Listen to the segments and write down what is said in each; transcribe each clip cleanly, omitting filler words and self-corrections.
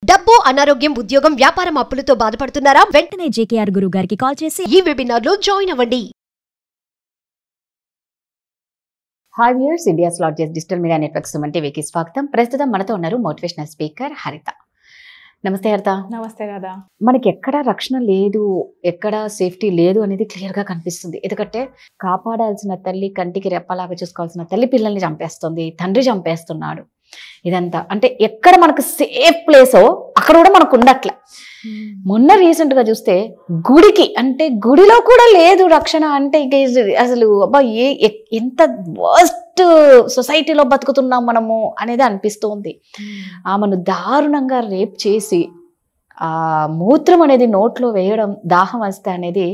డబ్బు, అనారోగ్యం, ఉద్యోగం, వ్యాపారం అప్పులతో బాధపడుతున్నారా? వెంటనే జేకేఆర్ గురువు గారికి కాల్ చేసి ఈ వెబినార్ లో జాయిన్ అవ్వండి. Hi viewers, India largest digital media network Suman టీవీకి స్వాగతం. ప్రస్తుతం మనతో ఉన్నారు మోటివేషనల్ స్పీకర్ హరిత. నమస్తే హరిత. నమస్తే రాధా. మనకి ఎక్కడ రక్షణ లేదు, ఎక్కడ సేఫ్టీ లేదు అనేది క్లియర్గా కనిపిస్తుంది. ఎందుకంటే కాపాడాల్సిన తల్లి, కంటికి రెప్పలాగా చూసుకోవాల్సిన తల్లి పిల్లల్ని చంపేస్తుంది, తండ్రి చంపేస్తున్నాడు. ఇదంతా అంటే ఎక్కడ మనకు సేఫ్ ప్లేసో అక్కడ కూడా మనకు ఉండట్లే. మొన్న రీసెంట్ గా చూస్తే గుడికి, అంటే గుడిలో కూడా లేదు రక్షణ. అంటే ఇక అసలు అబ్బా ఎంత వర్స్ట్ సొసైటీలో బతుకుతున్నాం మనము అనేది అనిపిస్తుంది. ఆమెను దారుణంగా రేప్ చేసి ఆ మూత్రం అనేది నోట్లో వేయడం, దాహం వస్తే అనేది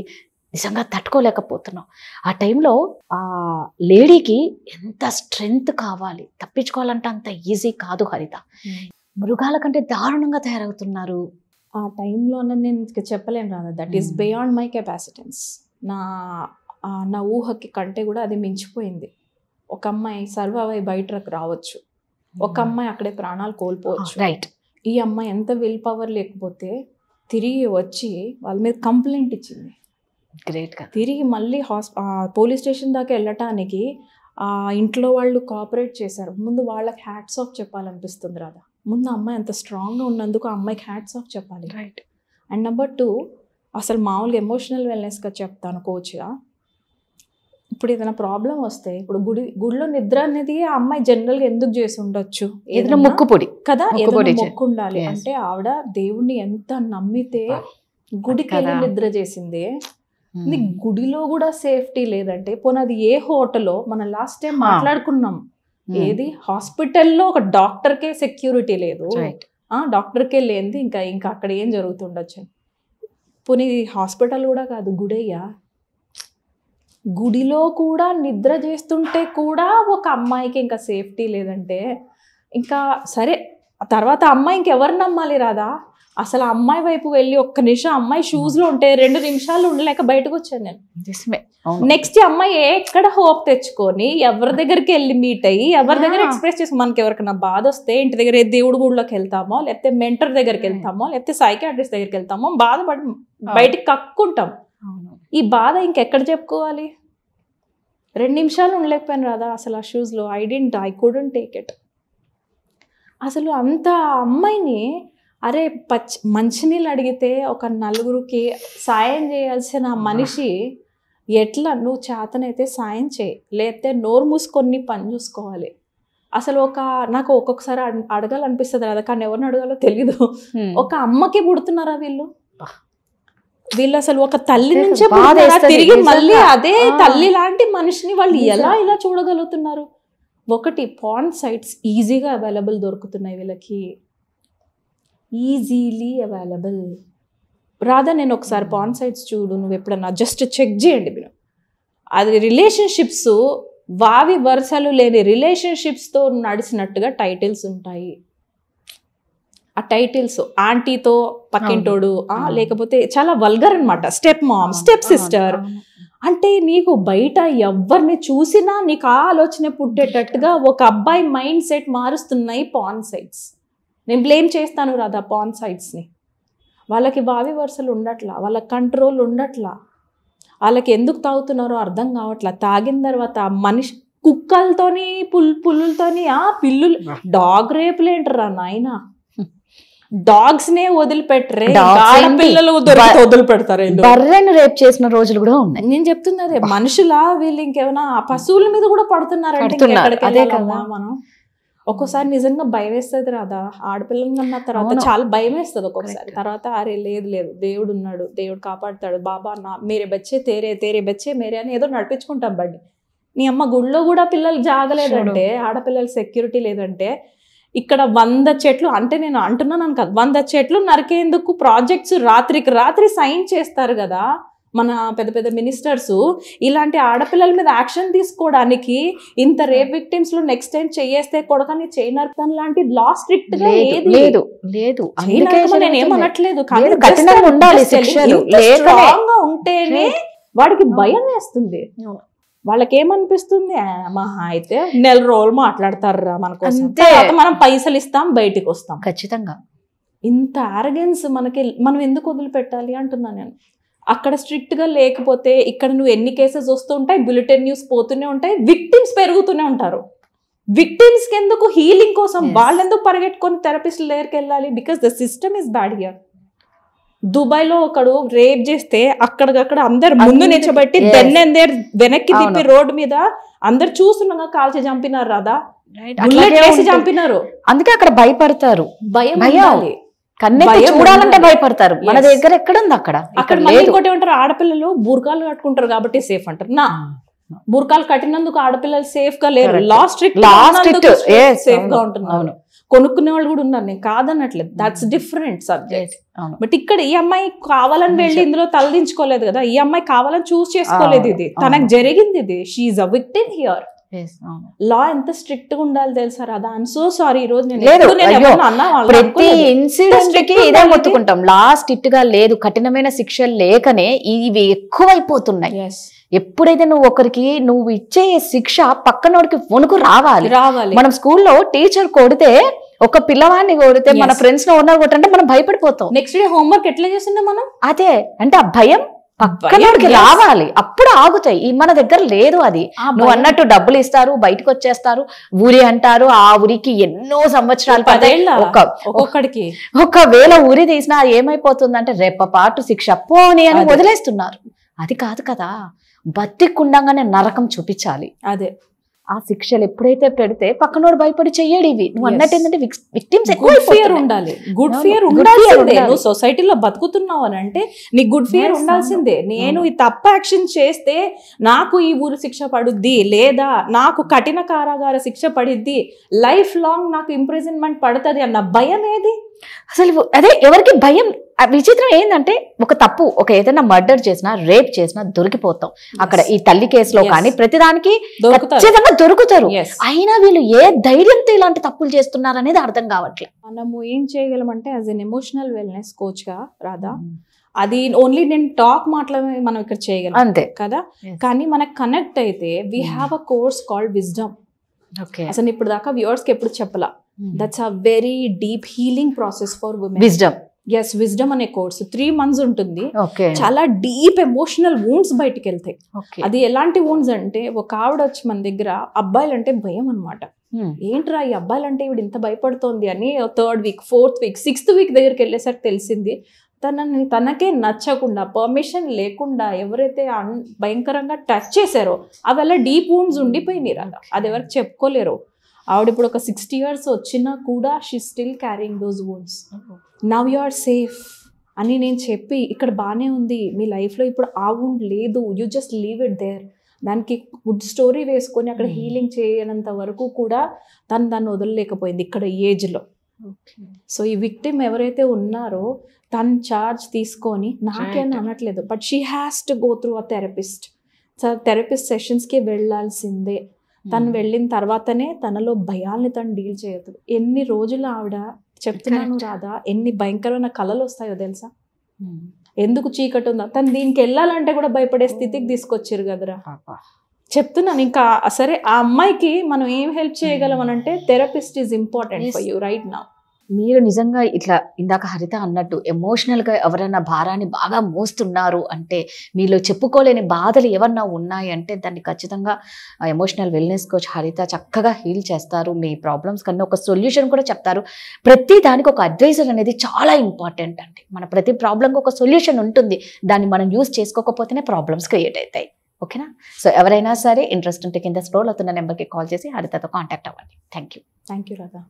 నిజంగా తట్టుకోలేకపోతున్నాం. ఆ టైంలో ఆ లేడీకి ఎంత స్ట్రెంగ్త్ కావాలి, తప్పించుకోవాలంటే అంత ఈజీ కాదు హరిత. మృగాల కంటే దారుణంగా తయారవుతున్నారు. ఆ టైంలో నేను చెప్పలేను Radha. That is beyond my capacitance. నా ఊహకి కంటే కూడా అది మించిపోయింది. ఒక అమ్మాయి సర్వైవ్ అయి బయటకు రావచ్చు, ఒక అమ్మాయి అక్కడే ప్రాణాలు కోల్పోవచ్చు. రైట్. ఈ అమ్మాయి ఎంత విల్ పవర్ లేకపోతే తిరిగి వచ్చి వాళ్ళ మీద కంప్లైంట్ ఇచ్చింది. గ్రేట్గా తిరిగి మళ్ళీ పోలీస్ స్టేషన్ దాకా వెళ్ళటానికి ఆ ఇంట్లో వాళ్ళు కోఆపరేట్ చేశారు. ముందు వాళ్ళకి హ్యాట్స్ ఆఫ్ చెప్పాలనిపిస్తుంది రాధా. ముందు అమ్మాయి అంత స్ట్రాంగ్గా ఉన్నందుకు ఆ అమ్మాయికి హ్యాట్స్ ఆఫ్ చెప్పాలి. రైట్. అండ్ నెంబర్ 2, అసలు మామూలుగా ఎమోషనల్ వెల్నెస్గా చెప్తాను కోచ్గా. ఇప్పుడు ఏదైనా ప్రాబ్లం వస్తే, ఇప్పుడు గుడిలో నిద్ర అనేది ఆ అమ్మాయి జనరల్గా ఎందుకు చేసి ఉండొచ్చు? ఏదైనా ముక్కుపొడి కదా, ఏదైనా మొక్కు ఉండాలి. అంటే ఆవిడ దేవుణ్ణి ఎంత నమ్మితే గుడికి వెళ్ళి నిద్ర చేసింది. గుడిలో కూడా సేఫ్టీ లేదంటే పోనీ అది ఏ హోటలో? మనం లాస్ట్ టైం మాట్లాడుకున్నాం, ఏది హాస్పిటల్లో ఒక డాక్టర్కే సెక్యూరిటీ లేదు, డాక్టర్కే లేనిది ఇంకా అక్కడ ఏం జరుగుతుండొచ్చు. పోనీ హాస్పిటల్ కూడా కాదు, గుడయ్యా. గుడిలో కూడా నిద్ర చేస్తుంటే కూడా ఒక అమ్మాయికి ఇంకా సేఫ్టీ లేదంటే ఇంకా సరే. తర్వాత అమ్మాయి ఇంకెవరు నమ్మాలి రాదా? అసలు అమ్మాయి వైపు వెళ్ళి ఒక్క నిమిషం అమ్మాయి షూస్లో ఉంటే 2 నిమిషాలు ఉండలేక బయటకు వచ్చాను నేను. నెక్స్ట్ అమ్మాయి ఎక్కడ హోప్ తెచ్చుకొని ఎవరి దగ్గరికి వెళ్ళి మీట్ అయ్యి ఎవరి దగ్గర ఎక్స్ప్రెస్ చేసి, మనకి ఎవరికైనా బాధ వస్తే ఇంటి దగ్గర దేవుడి గుడిలోకి వెళ్తామో, లేకపోతే మెంటర్ దగ్గరికి వెళ్తామో, లేకపోతే సైకియాట్రిస్ట్ దగ్గరికి వెళ్తామో, బాధపడి బయటికి కక్కుంటాం. ఈ బాధ ఇంకెక్కడ చెప్పుకోవాలి? 2 నిమిషాలు ఉండలేకపోయాను రాదా అసలు ఆ షూస్లో. I couldn't take it. అసలు అంత అమ్మాయిని, అరే మంచినీళ్ళు అడిగితే ఒక నలుగురికి సాయం చేయాల్సిన మనిషి ఎట్లా, నువ్వు చేతనైతే సాయం చేయి, లేకపోతే నోరు మూసుకొని పని చూసుకోవాలి. అసలు నాకు ఒక్కొక్కసారి అడగాలనిపిస్తుంది కదా, కానీ ఎవరిని అడగాలో తెలీదు. ఒక అమ్మకి పుడుతున్నారా వీళ్ళు అసలు ఒక తల్లి నుంచే తిరిగి మళ్ళీ అదే తల్లి లాంటి మనిషిని వాళ్ళు ఇలా చూడగలుగుతున్నారు? ఒకటి, పాన్ సైట్స్ ఈజీగా అవైలబుల్ దొరుకుతున్నాయి వీళ్ళకి, ఈజీలీ అవైలబుల్. రాదా నేను ఒకసారి పాన్ సైట్స్ చూడు, నువ్వు ఎప్పుడన్నా జస్ట్ చెక్ చేయండి మీరు. అది రిలేషన్షిప్స్, వావి వరుసలు లేని రిలేషన్షిప్స్తో నడిచినట్టుగా టైటిల్స్ ఉంటాయి. ఆ టైటిల్స్ ఆంటీతో పక్కింటోడు, లేకపోతే చాలా వల్గర్ అనమాట, స్టెప్ మామ్, స్టెప్ సిస్టర్. అంటే నీకు బయట ఎవరిని చూసినా నీకు ఆ ఆలోచన పుట్టేటట్టుగా ఒక అబ్బాయి మైండ్ సెట్ మారుస్తున్నాయి పాన్ సైట్స్. నేను బ్లేమ్ చేస్తాను రాదా పాన్ సైట్స్ని. వాళ్ళకి బావి వరుసలు ఉండట్లా, వాళ్ళకి కంట్రోల్ ఉండట్లా, వాళ్ళకి ఎందుకు తాగుతున్నారో అర్థం కావట్లా. తాగిన తర్వాత మనిషి కుక్కలతోని పుల్లులతోని పిల్లులు, డాగ్ రేపులేంటరా నాయన, డాగ్స్ నే వదిలిపెట్టరే, పిల్లలు వదిలిపెడతారు. బర్రెను రేప్ చేసిన రోజులు కూడా ఉన్నాయి. నేను చెప్తుంది అదే. మనుషులా వీళ్ళు ఇంకేమైనా పశువుల మీద కూడా పడుతున్నారంటే మనం ఒక్కోసారి నిజంగా భయం వేస్తుంది రాదా. ఆడపిల్లలు అన్న తర్వాత చాలా భయం వేస్తుంది ఒక్కొక్కసారి. తర్వాత అరే లేదు దేవుడు ఉన్నాడు, దేవుడు కాపాడుతాడు, బాబా మేరే బచ్చే తేరే బచ్చే మేరే అని ఏదో నడిపించుకుంటాం బండి. నీ అమ్మ గుళ్ళో కూడా పిల్లలు జాగలేదంటే, ఆడపిల్లలు సెక్యూరిటీ లేదంటే, ఇక్కడ 100 చెట్లు, అంటే నేను అంటున్నాను కదా, 100 చెట్లు నరికేందుకు ప్రాజెక్ట్స్ రాత్రికి రాత్రి సైన్ చేస్తారు కదా మన పెద్ద మినిస్టర్స్. ఇలాంటి ఆడపిల్లల మీద యాక్షన్ తీసుకోవడానికి ఇంత రేప్ విక్టిమ్స్ లో నెక్స్ట్ టైం చేయేస్తే కొడకని చేయి నరకడం లాంటి లా స్ట్రిక్ట్ గా లేదు. నేను ఏమనట్లేదు, కానీ స్ట్రాంగ్ గా ఉంటేనే వాడికి భయం వేస్తుంది. వాళ్ళకి ఏమనిపిస్తుంది, మహా అయితే 1 నెల రోజులు మాట్లాడతారు మన కోసం, మనం పైసలు ఇస్తాం బయటికి వస్తాం. ఖచ్చితంగా ఇంత ఆరగెన్స్ మనం ఎందుకు వదిలిపెట్టాలి అంటున్నా నేను. అక్కడ స్ట్రిక్ట్గా లేకపోతే ఇక్కడ నువ్వు ఎన్ని కేసెస్ వస్తూ ఉంటాయి, బులెటిన్ న్యూస్ పోతూనే ఉంటాయి, విక్టిమ్స్ పెరుగుతూనే ఉంటారు. విక్టిమ్స్కి ఎందుకు హీలింగ్ కోసం వాళ్ళెందుకు పరిగెట్టుకొని థెరపిస్ట్ దగ్గరికి వెళ్ళాలి? Because the system is bad here. దుబాయ్లో ఒకడు రేప్ చేస్తే అక్కడికక్కడ అందరు ముందు నిల్చోబెట్టి వెనక్కి తిప్పి రోడ్డు మీద అందరు చూస్తుండగా కాల్చి చంపినారు రాదా, చంపినారు. అందుకే అక్కడ భయపడతారు. భయం చూడాలంటే భయపడతారు. మన దగ్గర ఎక్కడ ఉంది అక్కడ ఇంకోటి ఏమంటారు, ఆడపిల్లలు బుర్కాలు కట్టుకుంటారు కాబట్టి సేఫ్ అంటారు. నా బుర్కాలు కట్టినందుకు ఆడపిల్లలు సేఫ్ గా లేరు. సేఫ్ గా ఉంటున్నారు. కొనుక్కునే వాళ్ళు కూడా ఉన్నారు, నేను కాదన్నట్లేదు. That's different subject. బట్ ఇక్కడ ఈ అమ్మాయి కావాలని వెళ్ళి ఇందులో తలదించుకోలేదు కదా, ఈ అమ్మాయి కావాలని చూస్ చేసుకోలేదు. ఇది తనకు జరిగింది. ఇది షీఈ్ అ విక్టిమ్ హియర్. లా ఎంత స్ట్రిక్ట్ గా ఉండాలి తెలుసా రాదా? I'm so sorry. ఈ రోజు ప్రతి ఇన్సిడెంట్ కి ఇదే మొత్తుకుంటాం. లా స్ట్రిక్ట్ గా లేదు, కఠినమైన శిక్షలు లేకనే ఇవి ఎక్కువైపోతున్నాయి. ఎప్పుడైతే నువ్వు ఒకరికి నువ్వు ఇచ్చే శిక్ష పక్కనోడికి వణుకు రావాలి. మనం స్కూల్లో టీచర్ కొడితే, ఒక పిల్లవాడిని కొడితే, మన ఫ్రెండ్స్ లో ఉన్నారు కొట్టంటే మనం భయపడిపోతాం. నెక్స్ట్ డే హోంవర్క్ ఎట్లా చేస్తున్నాం మనం? అదే అంటే ఆ భయం పక్కనోడికి రావాలి, అప్పుడు ఆగుతాయి. మన దగ్గర లేదు అది. నువ్వు అన్నట్టు డబ్బులు ఇస్తారు, బయటకు వచ్చేస్తారు, ఊరి అంటారు. ఆ ఊరికి ఎన్నో సంవత్సరాలు ఒక్కడికి ఒకవేళ ఊరి తీసినా ఏమైపోతుందంటే రెప్పపాటు శిక్ష పోనీ అని వదిలేస్తున్నారు. అది కాదు కదా, బతికుండగానే నరకం చూపించాలి. అదే ఆ శిక్షలు ఎప్పుడైతే పెడితే పక్కనోడు భయపడి చెయ్యడు. ఇవి నువ్వు అన్నట్టు ఏంటంటే విక్టిమ్స్ గుడ్ ఫియర్ ఉండాలి. గుడ్ ఫియర్ ఉండాల్సిందే. నువ్వు సొసైటీలో బతుకుతున్నావు అని అంటే నీకు గుడ్ ఫియర్ ఉండాల్సిందే. నేను ఈ తప్పు యాక్షన్ చేస్తే నాకు ఈ ఊరు శిక్ష పడుద్ది, లేదా నాకు కఠిన కారాగార శిక్ష పడిద్ది, లైఫ్ లాంగ్ నాకు ఇంప్రిజన్మెంట్ పడుతుంది అన్న భయం ఏది అసలు? అదే ఎవరికి భయం. విచిత్రం ఏంటంటే ఒక తప్పు, ఒక ఏదైనా మర్డర్ చేసినా, రేప్ చేసినా దొరికిపోతాం. అక్కడ ఈ తల్లి కేసులో కానీ ప్రతిదానికి ఖచ్చితంగా దొరుకుతారు. అయినా వీళ్ళు ఏ ధైర్యంతో ఇలాంటి తప్పులు చేస్తున్నారు అనేది అర్థం కావట్లేదు. మనము ఏం చేయగలమంటే as an emotional wellness coach గా రాదా, అది ఓన్లీ నేను టాక్ మాట్లాడే మనం ఇక్కడ చేయగలం అంతే కదా. కానీ మనకు కనెక్ట్ అయితే we have a course called wisdom. అసలు ఇప్పుడు దాకా వ్యూవర్స్ కి ఎప్పుడు చెప్పలా. That's a very deep healing process for women. Wisdom. Yes, wisdom అనే కోర్సు 3 months ఉంటుంది. చాలా డీప్ ఎమోషనల్ వూండ్స్ బయటికి వెళ్తాయి. అది ఎలాంటి వూండ్స్ అంటే, ఒక ఆవిడ వచ్చి మన దగ్గర అబ్బాయిలు అంటే భయం అనమాట. ఏంట్రా ఈ అబ్బాయిలు అంటే ఇవిడ ఇంత భయపడుతోంది అని 3rd week 4th week 6th week దగ్గరికి వెళ్ళేసరికి తెలిసింది తనకే నచ్చకుండా, పర్మిషన్ లేకుండా ఎవరైతే భయంకరంగా టచ్ చేశారో అవి డీప్ వూండ్స్ ఉండిపోయినాయి రాదా. అది ఎవరికి చెప్పుకోలేరు. ఆవిడ ఇప్పుడు ఒక 60 years వచ్చినా కూడా she still carrying those wounds. Now you are safe అని నేను చెప్పి ఇక్కడ బాగానే ఉంది, మీ లైఫ్లో ఇప్పుడు ఆ వూండ్ లేదు, you just leave it there. దానికి గుడ్ స్టోరీ వేసుకొని అక్కడ హీలింగ్ చేయనంత వరకు కూడా దాన్ని వదలలేకపోయింది ఇక్కడ ఏజ్లో. సో ఈ విక్టిమ్ ఎవరైతే ఉన్నారో తను చార్జ్ తీసుకొని, నాకేమీ అనట్లేదు, but she has to go through a therapist. Therapist సెషన్స్కి వెళ్ళాల్సిందే. తను వెళ్ళిన తర్వాతనే తనలో భయాల్ని తను డీల్ చేయదు. ఎన్ని రోజులు ఆవిడ చెప్తున్నాను రాదా, ఎన్ని భయంకరమైన కళలు వస్తాయో తెలుసా. ఎందుకు చీకటి ఉందా, తను దీనికి వెళ్ళాలంటే కూడా భయపడే స్థితికి తీసుకొచ్చారు కదరా. చెప్తున్నాను. ఇంకా సరే ఆ అమ్మాయికి మనం ఏం హెల్ప్ చేయగలం అని అంటే therapist is important for you right now. మీరు నిజంగా ఇట్లా ఇందాక హరిత అన్నట్టు ఎమోషనల్గా ఎవరైనా భారాన్ని బాగా మోస్తున్నారు అంటే, మీలో చెప్పుకోలేని బాధలు ఏమన్నా ఉన్నాయి అంటే దాన్ని ఖచ్చితంగా ఎమోషనల్ వెల్నెస్ కోచ్ హరిత చక్కగా హీల్ చేస్తారు. మీ ప్రాబ్లమ్స్ కన్నా ఒక సొల్యూషన్ కూడా చెప్తారు. ప్రతి దానికి ఒక అడ్వైజర్ అనేది చాలా ఇంపార్టెంట్ అండి. మన ప్రతి ప్రాబ్లంకి ఒక సొల్యూషన్ ఉంటుంది. దాన్ని మనం యూజ్ చేసుకోకపోతేనే ప్రాబ్లమ్స్ క్రియేట్ అవుతాయి. ఓకేనా? సో ఎవరైనా సరే ఇంట్రెస్ట్ ఉంటే కింద స్క్రోల్ అవుతున్న నెంబర్కి కాల్ చేసి హరితతో కాంటాక్ట్ అవ్వండి. Thank you. Thank you Radha.